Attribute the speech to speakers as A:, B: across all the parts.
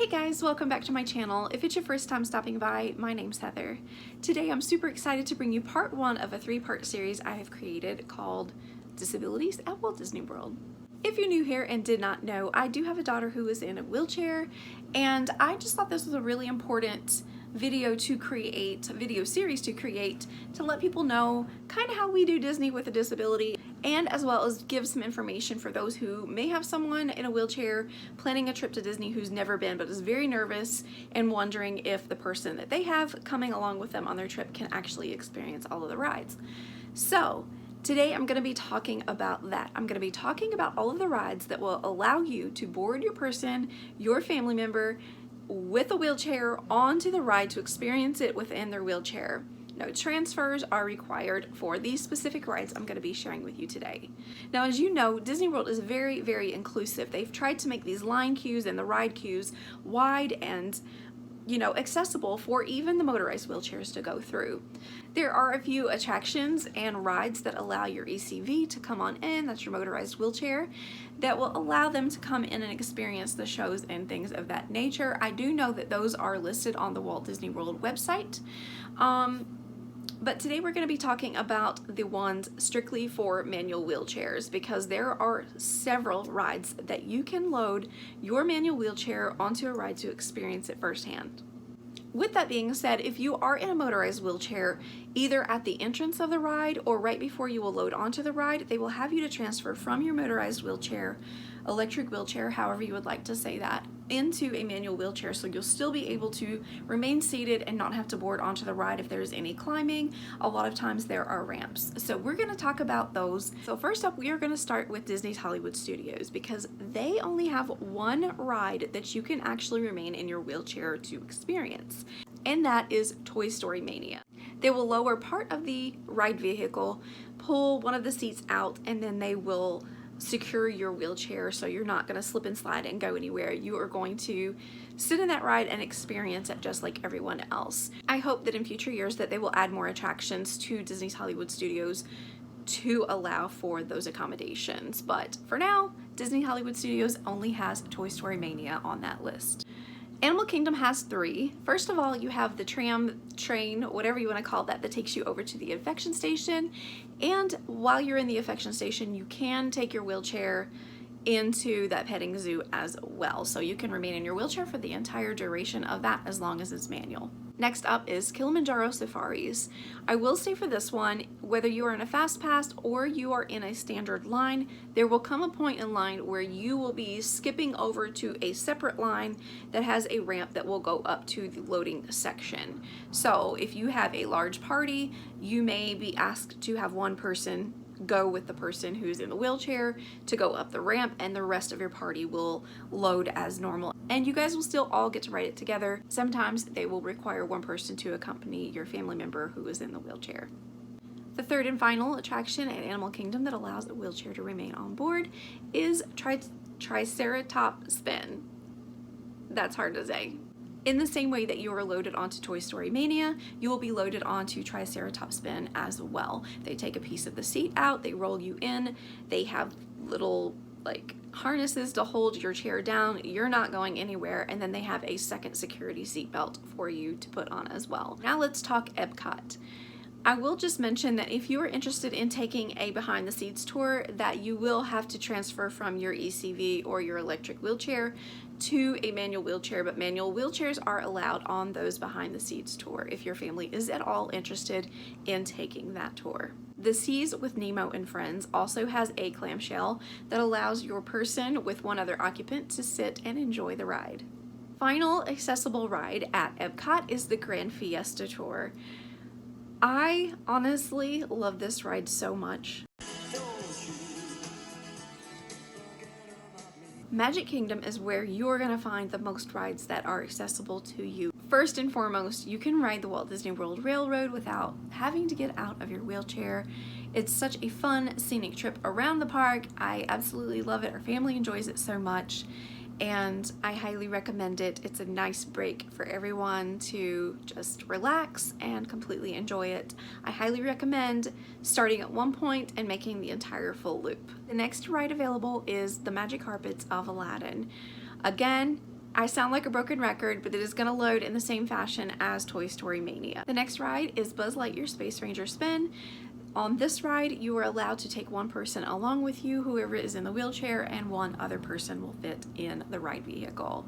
A: Hey guys, welcome back to my channel. If it's your first time stopping by, my name's Heather. Today I'm super excited to bring you part one of a three-part series I have created called Disabilities at Walt Disney World. If you're new here and did not know, I do have a daughter who is in a wheelchair, and I just thought this was a really important video series to create to let people know kind of how we do Disney with a disability, and as well as give some information for those who may have someone in a wheelchair planning a trip to Disney who's never been but is very nervous and wondering if the person that they have coming along with them on their trip can actually experience all of the rides. So today I'm going to be talking about that. I'm going to be talking about all of the rides that will allow you to board your family member with a wheelchair onto the ride to experience it within their wheelchair. No transfers are required for these specific rides I'm going to be sharing with you today. Now, as you know, Disney World is very, very inclusive. They've tried to make these line queues and the ride queues wide and, accessible for even the motorized wheelchairs to go through. There are a few attractions and rides that allow your ECV to come on in, that's your motorized wheelchair, that will allow them to come in and experience the shows and things of that nature. I do know that those are listed on the Walt Disney World website. But today we're going to be talking about the ones strictly for manual wheelchairs, because there are several rides that you can load your manual wheelchair onto a ride to experience it firsthand. With that being said, if you are in a motorized wheelchair, either at the entrance of the ride or right before you will load onto the ride, they will have you to transfer from your motorized wheelchair, electric wheelchair, however you would like to say that, into a manual wheelchair, so you'll still be able to remain seated and not have to board onto the ride if there's any climbing. A lot of times there are ramps. So we're going to talk about those. So first up, we are going to start with Disney's Hollywood Studios, because they only have one ride that you can actually remain in your wheelchair to experience, and that is Toy Story Mania. They will lower part of the ride vehicle, pull one of the seats out, and then they will secure your wheelchair so you're not going to slip and slide and go anywhere. You are going to sit in that ride and experience it just like everyone else. I hope that in future years that they will add more attractions to Disney's Hollywood Studios to allow for those accommodations, but for now, Disney Hollywood Studios only has Toy Story Mania on that list. Animal Kingdom has three. First of all, you have the tram, train, whatever you want to call that takes you over to the affection station. And while you're in the affection station, you can take your wheelchair into that petting zoo as well. So you can remain in your wheelchair for the entire duration of that as long as it's manual. Next up is Kilimanjaro Safaris. I will say for this one, whether you are in a fast pass or you are in a standard line, there will come a point in line where you will be skipping over to a separate line that has a ramp that will go up to the loading section. So if you have a large party, you may be asked to have one person go with the person who's in the wheelchair to go up the ramp, and the rest of your party will load as normal. And you guys will still all get to ride it together. Sometimes they will require one person to accompany your family member who is in the wheelchair. The third and final attraction at Animal Kingdom that allows a wheelchair to remain on board is Triceratops Spin. That's hard to say. In the same way that you are loaded onto Toy Story Mania, you will be loaded onto Triceratops Spin as well. They take a piece of the seat out, they roll you in, they have little harnesses to hold your chair down, you're not going anywhere, and then they have a second security seat belt for you to put on as well. Now let's talk Epcot. I will just mention that if you are interested in taking a behind the scenes tour, that you will have to transfer from your ECV or your electric wheelchair to a manual wheelchair, but manual wheelchairs are allowed on those behind the scenes tour if your family is at all interested in taking that tour. The Seas with Nemo and Friends also has a clamshell that allows your person with one other occupant to sit and enjoy the ride. Final accessible ride at Epcot is the Grand Fiesta Tour. I honestly love this ride so much. Magic Kingdom is where you're going to find the most rides that are accessible to you. First and foremost, you can ride the Walt Disney World Railroad without having to get out of your wheelchair. It's such a fun, scenic trip around the park. I absolutely love it. Our family enjoys it so much, and I highly recommend it. It's a nice break for everyone to just relax and completely enjoy it. I highly recommend starting at one point and making the entire full loop. The next ride available is the Magic Carpets of Aladdin. Again, I sound like a broken record, but it is going to load in the same fashion as Toy Story Mania. The next ride is Buzz Lightyear Space Ranger Spin. On this ride, you are allowed to take one person along with you, whoever is in the wheelchair, and one other person will fit in the ride vehicle.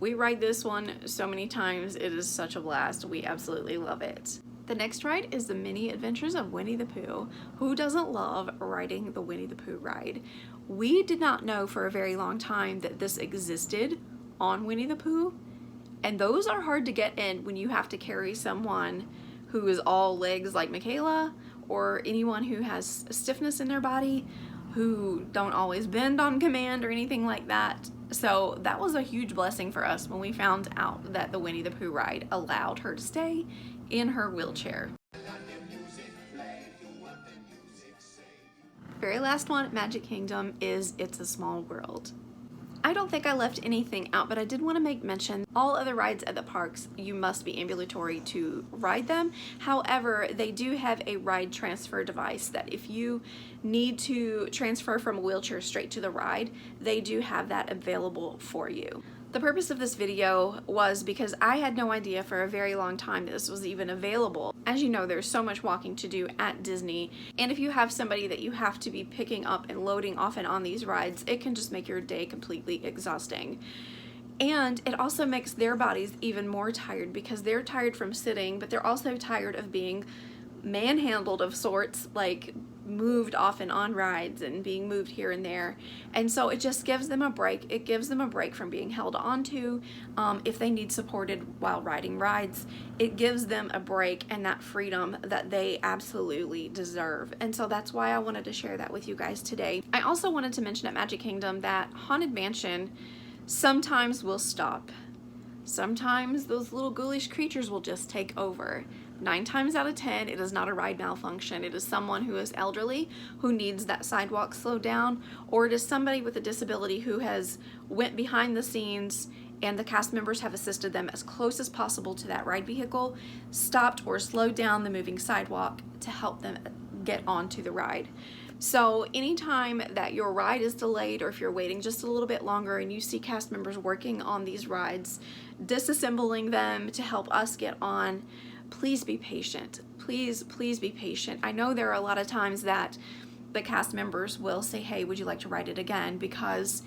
A: We ride this one so many times. It is such a blast. We absolutely love it. The next ride is the Mini Adventures of Winnie the Pooh. Who doesn't love riding the Winnie the Pooh ride? We did not know for a very long time that this existed on Winnie the Pooh, and those are hard to get in when you have to carry someone who is all legs like Michaela, or anyone who has stiffness in their body, who don't always bend on command or anything like that. So that was a huge blessing for us when we found out that the Winnie the Pooh ride allowed her to stay in her wheelchair. Very last one, Magic Kingdom, is It's a Small World. I don't think I left anything out, but I did want to make mention all other rides at the parks, you must be ambulatory to ride them. However, they do have a ride transfer device that if you need to transfer from a wheelchair straight to the ride, they do have that available for you. The purpose of this video was because I had no idea for a very long time that this was even available. As you know, there's so much walking to do at Disney, and if you have somebody that you have to be picking up and loading off and on these rides, it can just make your day completely exhausting. And it also makes their bodies even more tired because they're tired from sitting, but they're also tired of being manhandled of sorts, like moved off and on rides and being moved here and there. And so it just gives them a break. It gives them a break from being held onto. If they need supported while riding rides, it gives them a break and that freedom that they absolutely deserve. And so that's why I wanted to share that with you guys today. I also wanted to mention at Magic Kingdom that Haunted Mansion sometimes will stop. Sometimes those little ghoulish creatures will just take over. 9 times out of 10, it is not a ride malfunction. It is someone who is elderly, who needs that sidewalk slowed down, or it is somebody with a disability who has went behind the scenes and the cast members have assisted them as close as possible to that ride vehicle, stopped or slowed down the moving sidewalk to help them get onto the ride. So anytime that your ride is delayed, or if you're waiting just a little bit longer and you see cast members working on these rides, disassembling them to help us get on, please be patient. Please be patient. I know there are a lot of times that the cast members will say, hey, would you like to ride it again? Because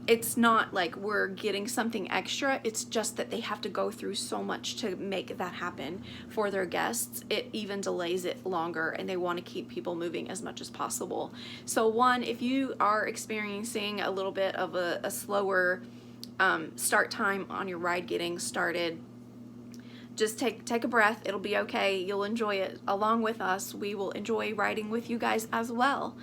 A: it's not like we're getting something extra. It's just that they have to go through so much to make that happen for their guests. It even delays it longer, and they want to keep people moving as much as possible. So one, if you are experiencing a little bit of a slower start time on your ride getting started, just take a breath. It'll be okay. You'll enjoy it along with us. We will enjoy riding with you guys as well.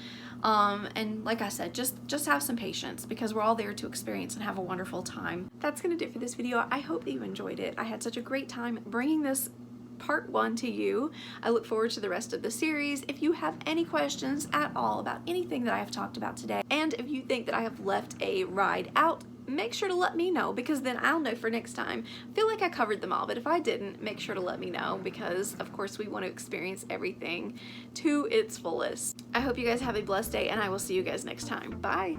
A: And like I said, just have some patience because we're all there to experience and have a wonderful time. That's gonna do it for this video. I hope that you enjoyed it. I had such a great time bringing this part 1 to you. I look forward to the rest of the series. If you have any questions at all about anything that I have talked about today, and if you think that I have left a ride out, make sure to let me know, because then I'll know for next time. I feel like I covered them all, but if I didn't, make sure to let me know, because of course we want to experience everything to its fullest. I hope you guys have a blessed day, and I will see you guys next time. Bye!